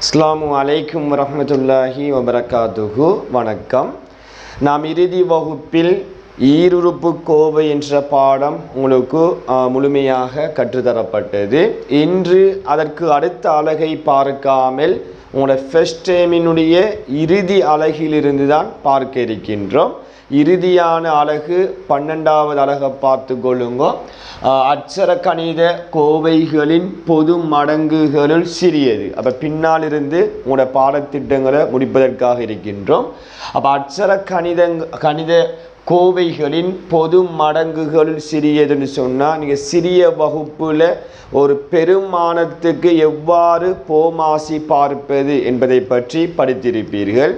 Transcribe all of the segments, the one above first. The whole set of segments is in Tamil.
அஸ்ஸலாமு அலைக்கும் வரஹ்மத்துல்லாஹி வபரகாத்துஹு. வணக்கம். நாம் இறுதி வகுப்பில் ஈருறுப்பு கோவை என்ற பாடம் உங்களுக்கு முழுமையாக கற்றுத்தரப்பட்டது. இன்று அதற்கு அடுத்த அலகை பார்க்காமல் உங்களோட ஃபர்ஸ்ட் டைமினுடைய இறுதி அலகிலிருந்து தான் பார்க்க இருக்கின்றோம். இறுதியான அலகு 12வது அலகை பார்த்து கொள்ளுங்க. அட்சர கணித கோவைகளின் பொது மடங்குகளுள் சிறியது. அப்போ பின்னால் இருந்து உங்களோட பாடத்திட்டங்களை முடிப்பதற்காக இருக்கின்றோம். அப்போ அட்சர கணித கோவைகளின் பொது மடங்குகளில் சிறியதுன்னு சொன்னால் நீங்கள் சிறிய வகுப்பில் ஒரு பெருமானத்துக்கு எவ்வாறு போமாசி பார்ப்பது என்பதை பற்றி படித்திருப்பீர்கள்.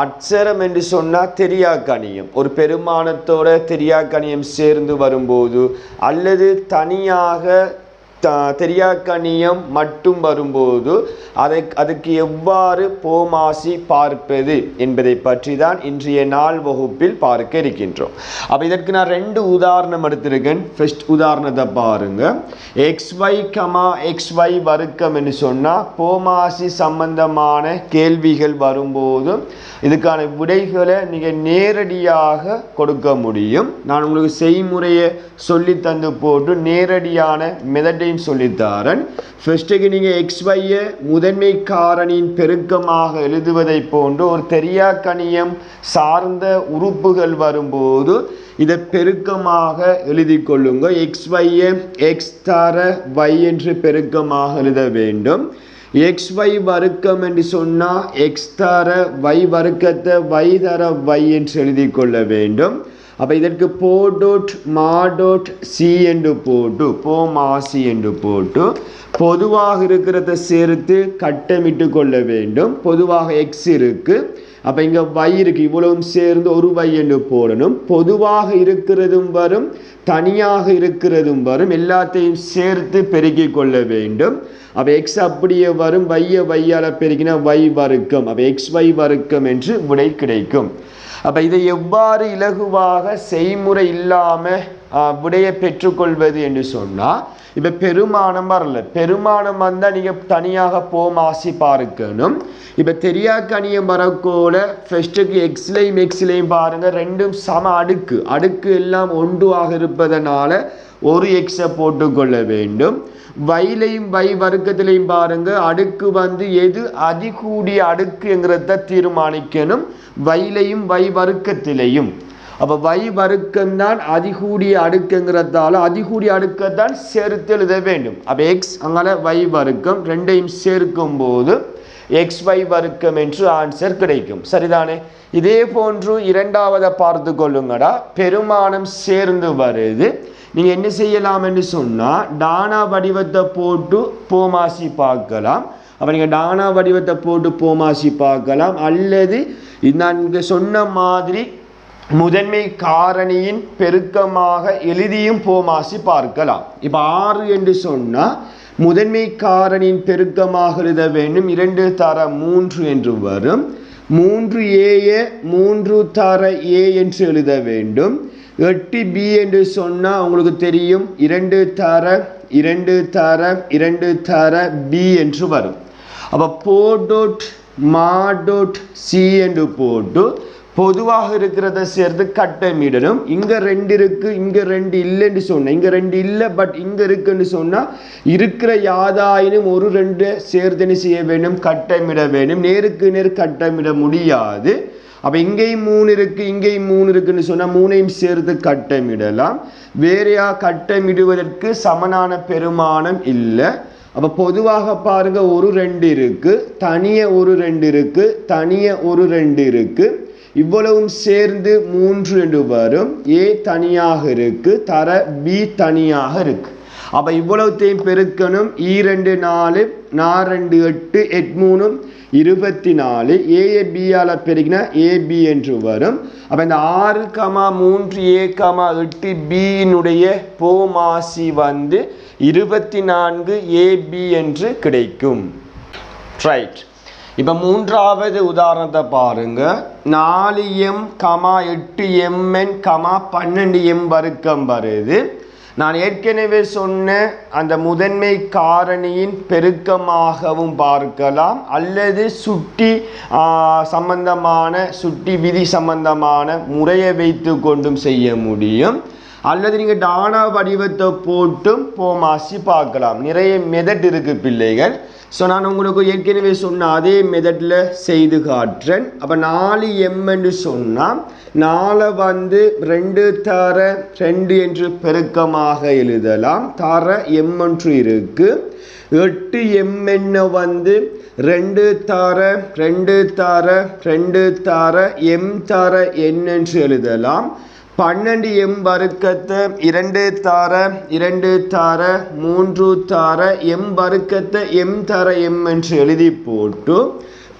அட்சரம் என்று சொன்னால் தெரியாக்கணியம். ஒரு பெருமானத்தோட தெரியாக்கணியம் சேர்ந்து வரும்போது அல்லது தனியாக தெரியாக்கணியம் மட்டும் வரும்போது அதுக்கு எவ்வாறு போமாசி பார்ப்பது என்பதை பற்றி தான் இன்றைய நாள் வகுப்பில் பார்க்க இருக்கின்றோம். அப்போ இதற்கு நான் 2 உதாரணம் எடுத்திருக்கேன். ஃபர்ஸ்ட் உதாரணத்தை பாருங்க. xy வர்க்கம் என்று சொன்னால் போமாசி சம்பந்தமான கேள்விகள் வரும்போது இதுக்கான விடைகளை நீங்கள் நேரடியாக கொடுக்க முடியும். நான் உங்களுக்கு செய்முறையை சொல்லி தந்து போட்டு நேரடியான மெதடையும் சொல்லித்தாரன். ஃபர்ஸ்ட்டுக்கு நீங்கள் xyயை முதன்மை காரணியின் பெருக்கமாக எழுதுவதை போன்று ஒரு தெரியாக்கணியம் சார்ந்த உறுப்புகள் வரும்போது இதை பெருக்கமாக எழுதி கொள்ளுங்க. xyயை x தர y என்று பெருக்கமாக எழுத வேண்டும். xy வர்க்கம் என்று சொன்னால் x தர y வர்க்கத்தை y தர y என்று எழுதி கொள்ள வேண்டும். அப்போ இதற்கு போடோட் மாடோட் சி என்று போட்டு போமாசி என்று போட்டு பொதுவாக இருக்கிறத சேர்த்து கட்டமிட்டு கொள்ள வேண்டும். பொதுவாக எக்ஸ் இருக்கு, அப்போ இங்கே y இருக்கு, இவ்வளவும் சேர்ந்து ஒரு y என்று போடணும். பொதுவாக இருக்கிறதும் வரும், தனியாக இருக்கிறதும் வரும், எல்லாத்தையும் சேர்த்து பெருக்கி கொள்ள வேண்டும். அப்போ எக்ஸ் அப்படியே வரும், வையால் பெருக்கினா y வர்க்கம், அப்போ xy வர்க்கம் என்று விடை கிடைக்கும். அப்போ இதை எவ்வாறு இலகுவாக செய்முறை இல்லாமல் விடையை பெற்றுக்கொள்வது என்று சொன்னால், இப்போ பெருமானம் வரல, பெருமானம் வந்தால் நீங்கள் தனியாக போமாசி பார்க்கணும். இப்போ தெரியாக்கணியம் வரக்கோல ஃபர்ஸ்ட்டுக்கு எக்ஸ்லையும் பாருங்கள், ரெண்டும் சம அடுக்கு எல்லாம் ஒன்றாக இருப்பதனால ஒரு எக்ஸை போட்டுக்கொள்ள வேண்டும். வைலையும் வை வர்க்கத்திலையும் பாருங்க, அடுக்கு எது அதிகூடிய அடுக்குங்கிறத தீர்மானிக்கணும். வைலையும் வை வர்க்கத்திலையும். அப்போ வை வர்க்கம்தான் அதிகூடிய அடுக்குங்கிறதால அதிகூடிய அடுக்கத்தான் சேர்த்து எழுத வேண்டும். அப்போ எக்ஸ் அங்கால வை வர்க்கம் ரெண்டையும் சேர்க்கும் போது xy வர்க்கம் என்று ஆன்சர் கிடைக்கும். சரிதானே? இதே போன்று இரண்டாவதை பார்த்து கொள்ளுங்கடா. பெருமானம் சேர்ந்து வருது. நீங்கள் என்ன செய்யலாம் என்று சொன்னால் டானா வடிவத்தை போட்டு போமாசி பார்க்கலாம். அப்போ நீங்கள் டானா வடிவத்தை போட்டு போமாசி பார்க்கலாம். அல்லது நான் இங்கே சொன்ன மாதிரி முதன்மை காரணியின் பெருக்கமாக எழுதியும் போமாசி பார்க்கலாம். இப்போ 6 என்று சொன்னால் முதன்மை காரணியின் பெருக்கமாக எழுத வேண்டும். 2 தர 3 என்று வரும். 3a 3 தர a என்று எழுத வேண்டும். 8b என்று சொன்னால் உங்களுக்கு தெரியும், 2 தர 2 தர 2 தர b என்று வரும். அப்போ போடோட் மாடோட் சி என்று போட்டு பொதுவாக இருக்கிறத சேர்த்து கட்டமிடணும். இங்கே 2 இருக்கு, இங்கே 2 இல்லைன்னு சொன்னேன். இங்கே 2 இல்லை, பட் இங்கே இருக்குன்னு சொன்னால் இருக்கிற யாதாயினும் ஒரு 2 சேர்த்து செய்ய வேண்டும், கட்டமிட வேண்டும். நேருக்கு நேர் கட்டமிட முடியாது. அப்போ இங்கேயும் 3 இருக்கு, இங்கேயும் 3 இருக்குன்னு சொன்னால் 3ஐயும் சேர்த்து கட்டமிடலாம். வேறையா கட்டமிடுவதற்கு சமனான பெருமானம் இல்லை. அப்போ பொதுவாக பாருங்க, ஒரு 2 இருக்கு, தனிய ஒரு 2 இருக்கு, தனிய ஒரு 2 இருக்கு, இவ்வளவும் சேர்ந்து 3 என்று வரும். ஏ தனியாக இருக்கு, தர பி தனியாக இருக்கு. அப்போ இவ்வளவுத்தையும் பெருக்கணும். 2 4 4 8 8 3 24. ஏ பியால் பெருக்கினா ஏபி என்று வரும். அப்போ இந்த 6, 3 a 8 பியினுடைய போமாசி 24 AB என்று கிடைக்கும். ரைட். இப்போ மூன்றாவது உதாரணத்தை பாருங்க. 4m 8mn 12m வர்க்கம் வருது. நான் ஏற்கனவே சொன்ன அந்த முதன்மை காரணியின் பெருக்கமாகவும் பார்க்கலாம், அல்லது சுட்டி சம்பந்தமான சுட்டி விதி சம்பந்தமான முறையை வைத்து கொண்டும் செய்ய முடியும், அல்லது நீங்கள் டானா வடிவத்தை போட்டும் போமாசி பார்க்கலாம். நிறைய மெதட் இருக்குது பிள்ளைகள். ஸோ நான் உங்களுக்கு ஏற்கனவே சொன்ன அதே மெதடில் செய்து காட்டுறேன். அப்போ 4m என்று சொன்னால் 4 வந்து 2 தர 2 என்று பெருக்கமாக எழுதலாம். தர m ஒன்று இருக்கு. 8m என்ன வந்து 2 தர 2 தர 2 தர m தர n என்று எழுதலாம். 12m வர்க்கத்தை 2 தர 2 தர 3 தர m வர்க்கத்தை m தர m என்று எழுதி போட்டு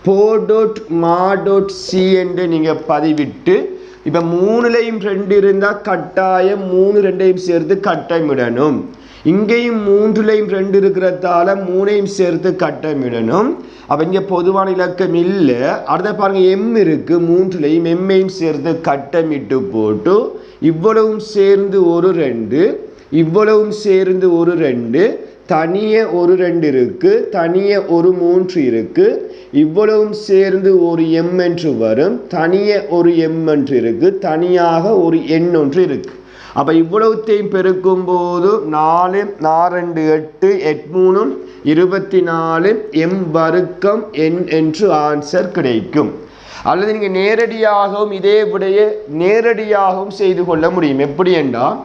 போடோட் மாடோட் சி என்று நீங்கள் பதிவிட்டு, இப்போ 3லையும் 2 இருந்தால் கட்டாயம் 3 2ஐயும் சேர்த்து கட்டமிடணும். இங்கேயும் 3லையும் 2 இருக்கிறதால 3ஐயும் சேர்த்து கட்டமிடணும். அப்போ இங்கே பொதுவான இலக்கம் இல்லை. அடுத்த பாருங்கள் m இருக்குது, 3லையும் m-ஐயும் சேர்த்து கட்டமிட்டு போட்டு இவ்வளவும் சேர்ந்து ஒரு 2, இவ்வளவும் சேர்ந்து ஒரு 2, தனியே ஒரு 2 இருக்குது, தனியே ஒரு 3 இருக்குது, இவ்வளவும் சேர்ந்து ஒரு m என்று வரும், தனியே ஒரு m என்று இருக்குது, தனியாக ஒரு n ஒன்று இருக்குது. அப்போ இவ்வளவுத்தையும் பெருக்கும் போது 4 4 2 8 8 3 24 m வர்க்கம் n என்று ஆன்சர் கிடைக்கும். அல்லது நீங்கள் நேரடியாகவும் இதே விடையை நேரடியாகவும் செய்து கொள்ள முடியும். எப்படி என்றால்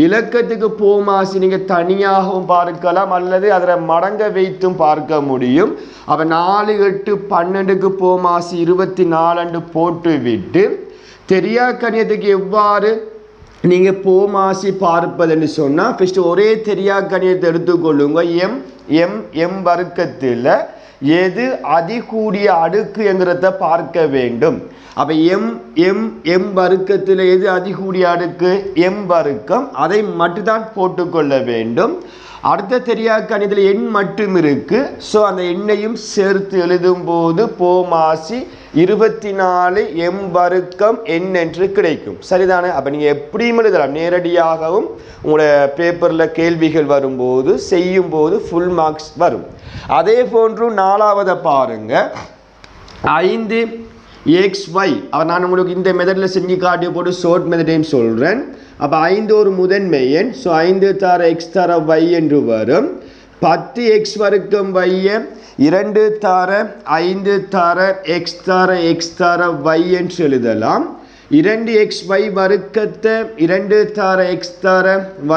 இலக்கத்துக்கு போமாசி நீங்கள் தனியாகவும் பார்க்கலாம், அல்லது அதில் மடங்க வைத்தும் பார்க்க முடியும். அப்போ 4 8 12க்கு போமாசி 24 போட்டு விட்டு தெரியா கணியத்துக்கு எவ்வாறு நீங்கள் போமாசி பார்ப்பதுன்னு சொன்னால், ஃபஸ்ட்டு ஒரே தெரியா கணியத்தை எடுத்துக்கொள்ளுங்க. m வர்க்கத்தில் எது அதிகூடிய அடுக்கு என்கிறத பார்க்க வேண்டும். அப்போ m வர்க்கத்தில் எது அதிகூடிய அடுக்கு m வர்க்கம், அதை மட்டும்தான் போட்டுக்கொள்ள வேண்டும். அடுத்த தெரியா கணிதத்தில் எண் மட்டும் இருக்கு. ஸோ அந்த எண்ணையும் சேர்த்து எழுதும் போது போமாசி 24 m வர்க்கம் n என்று கிடைக்கும். சரிதானே? அப்போ நீங்கள் எப்படியும் எழுதலாம். நேரடியாகவும் உங்களோட பேப்பரில் கேள்விகள் வரும்போது செய்யும் போது ஃபுல் மார்க்ஸ் வரும். அதே போன்று 4வது பாருங்க, 5xy. நான் உங்களுக்கு இந்த மெத்தடில் செஞ்சு காட்டி போட்டு ஷார்ட் மெத்தடையும் சொல்கிறேன். அப்போ 5 ஒரு முதன்மை எண். ஸோ 5 தர x தர y என்று வரும். 10x வர்க்கம் y 2 தர 5 தர x தர x தர y என்று எழுதலாம். 2xy வர்க்கத்தை 2 தர x தர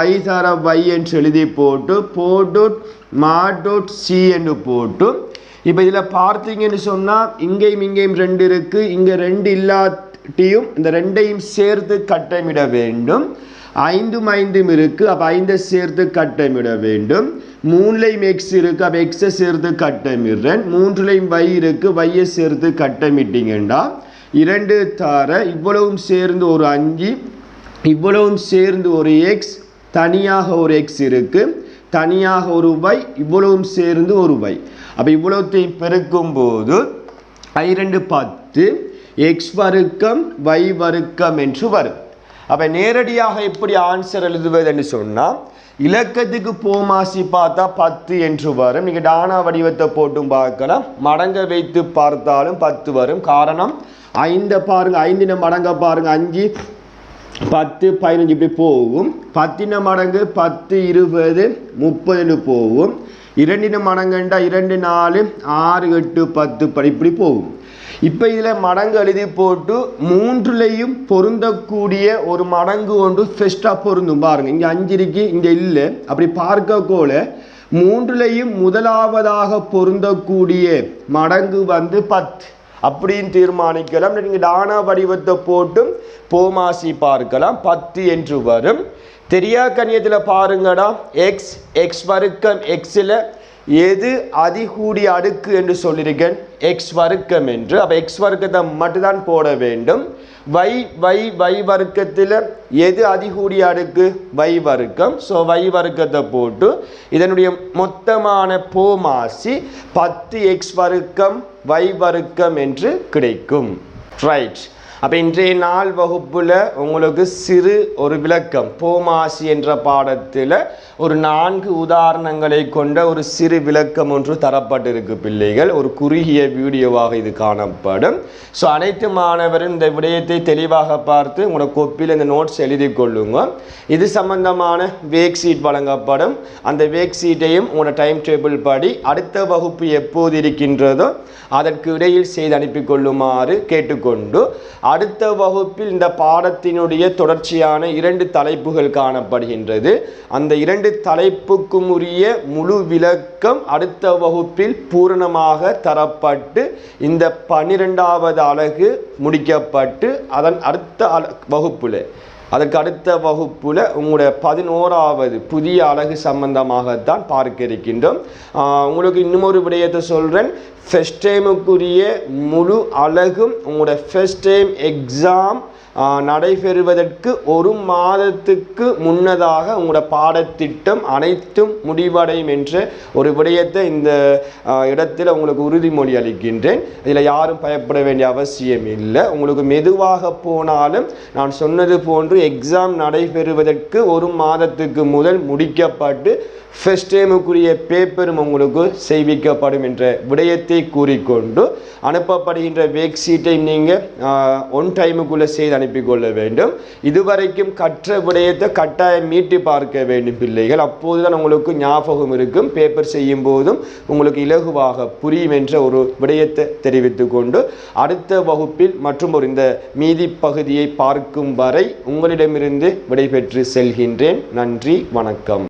y தர y என்று எழுதி போட்டு போடோட் மாடோட் சி என்று போட்டு, இப்போ இதில் பார்த்தீங்கன்னு சொன்னால் இங்கேயும் இங்கேயும் 2 இருக்குது, இங்கே 2 இல்லாட்டியும் இந்த 2ஐயும் சேர்த்து கட்டமிட வேண்டும். 5 5 இருக்குது, அப்போ 5 சேர்த்து கட்டமிட வேண்டும். 3லையும் x இருக்குது, அப்போ xை சேர்த்து கட்டமிடுறேன். 3லையும் y இருக்குது, y சேர்த்து கட்டமிட்டீங்கன்னா 2 தர இவ்வளவும் சேர்ந்து ஒரு 5, இவ்வளவும் சேர்ந்து ஒரு x, தனியாக ஒரு x இருக்குது, தனியாக ஒரு y, இவ்வளவும் சேர்ந்து ஒரு y. அப்போ இவ்வளவுத்தையும் பெருக்கும் போது 2 10 x வர்க்கம் y வர்க்கம் என்று வரும். அப்போ நேரடியாக எப்படி ஆன்சர் எழுதுவதுன்னு சொன்னால், இலக்கத்துக்கு போமாசி பார்த்தா 10 என்று வரும். நீங்கள் டானா வடிவத்தை போட்டும் பார்க்கலாம், மடங்க வைத்து பார்த்தாலும் 10 வரும். காரணம் 5 பாருங்க, 5 மடங்க பாருங்க, 5 10 15 இப்படி போகும். 10 மடங்கு 10 20 30 போகும். 2 மடங்குண்டா 2 4 6 8 10 இப்படி போகும். இப்போ இதில் மடங்கு எழுதி போட்டு 3லையும் பொருந்தக்கூடிய ஒரு மடங்கு ஒன்று ஃபெஸ்ட்டாக பொருந்தும் பாருங்கள். இங்கே 5 இருக்கு, இங்கே இல்லை. அப்படி பார்க்கக்கோல 3லையும் முதலாவதாக பொருந்தக்கூடிய மடங்கு வந்து 10 அப்படின்னு தீர்மானிக்கலாம். நீங்கள் டானா வடிவத்தை போட்டும் போமாசி பார்க்கலாம், 10 என்று வரும். தெரியா கணியத்தில் பாருங்கடா, x வர்க்கம் xில் எது அதிகூடிய அடுக்கு என்று சொல்லியிருக்கேன், x வர்க்கம் என்று. அப்போ x வர்க்கத்தை மட்டும்தான் போட வேண்டும். y வர்க்கத்தில் எது அதிகூடிய அடுக்கு y வர்க்கம். ஸோ y வர்க்கத்தை போட்டு இதனுடைய மொத்தமான போமாசி 10x வர்க்கம் y வர்க்கம் என்று கிடைக்கும். ரைட். அப்போ இன்றைய நாள் வகுப்பில் உங்களுக்கு சிறு ஒரு விளக்கம் போமாசி என்ற பாடத்தில் ஒரு 4 உதாரணங்களை கொண்ட ஒரு சிறு விளக்கம் ஒன்று தரப்பட்டிருக்கு பிள்ளைகள். ஒரு குறுகிய வீடியோவாக இது காணப்படும். ஸோ அனைத்து மாணவரும் இந்த விடயத்தை தெளிவாக பார்த்து உங்களோட கோப்பில் இந்த நோட்ஸ் எழுதி கொள்ளுங்க. இது சம்பந்தமான வேக் சீட் வழங்கப்படும். அந்த வேக் சீட்டையும் உங்களோட டைம் டேபிள் படி அடுத்த வகுப்பு எப்போது இருக்கின்றதோ அதற்கு இடையில் செய்து அனுப்பி கொள்ளுமாறு கேட்டுக்கொண்டு, அடுத்த வகுப்பில் இந்த பாடத்தினுடைய தொடர்ச்சியான 2 தலைப்புகள் காணப்படுகின்றது. அந்த 2 தலைப்புக்கும் உரிய முழு விளக்கம் அடுத்த வகுப்பில் பூரணமாக தரப்பட்டு இந்த 12வது அலகு முடிக்கப்பட்டு அதன் அதற்கு அடுத்த வகுப்புல உங்களுடைய 11வது புதிய அலகு சம்பந்தமாகத்தான் பார்க்க இருக்கின்றோம். உங்களுக்கு இன்னும் ஒரு விடயத்தை சொல்கிறேன். ஃபர்ஸ்ட் டைமுக்குரிய முழு அலகும் உங்களோட ஃபர்ஸ்ட் டைம் எக்ஸாம் நடைபெறுவதற்கு 1 மாதத்துக்கு முன்னதாக உங்களோட பாடத்திட்டம் அனைத்தும் முடிவடையும் என்ற ஒரு விடயத்தை இந்த இடத்தில் உங்களுக்கு உறுதிமொழி அளிக்கின்றேன். இதில் யாரும் பயப்பட வேண்டிய அவசியம் இல்லை. உங்களுக்கு மெதுவாக போனாலும் நான் சொன்னது போன்று எக்ஸாம் நடைபெறுவதற்கு 1 மாதத்துக்கு முதல் முடிக்கப்பட்டு ஃபர்ஸ்ட் டைமுக்குரிய பேப்பரும் உங்களுக்கு செய்விக்கப்படும் என்ற விடயத்தை கூறிக்கொண்டு, அனுப்பப்படுகின்ற வேக் சீட்டை நீங்கள் ஒன் டைமுக்குள்ளே செய்து அனுப்பிக்கொள்ள வேண்டும். இதுவரைக்கும் கற்ற விடயத்தை கட்டாயம் மீட்டி பார்க்க வேண்டும் பிள்ளைகள். அப்போதுதான் உங்களுக்கு ஞாபகம் இருக்கும். பேப்பர் செய்யும் போதும் உங்களுக்கு இலகுவாக புரியும் என்ற ஒரு விடயத்தை தெரிவித்து கொண்டு, அடுத்த வகுப்பில் மற்றும் ஒரு இந்த மீதி பகுதியை பார்க்கும் வரை உங்களிடமிருந்து விடைபெற்று செல்கின்றேன். நன்றி, வணக்கம்.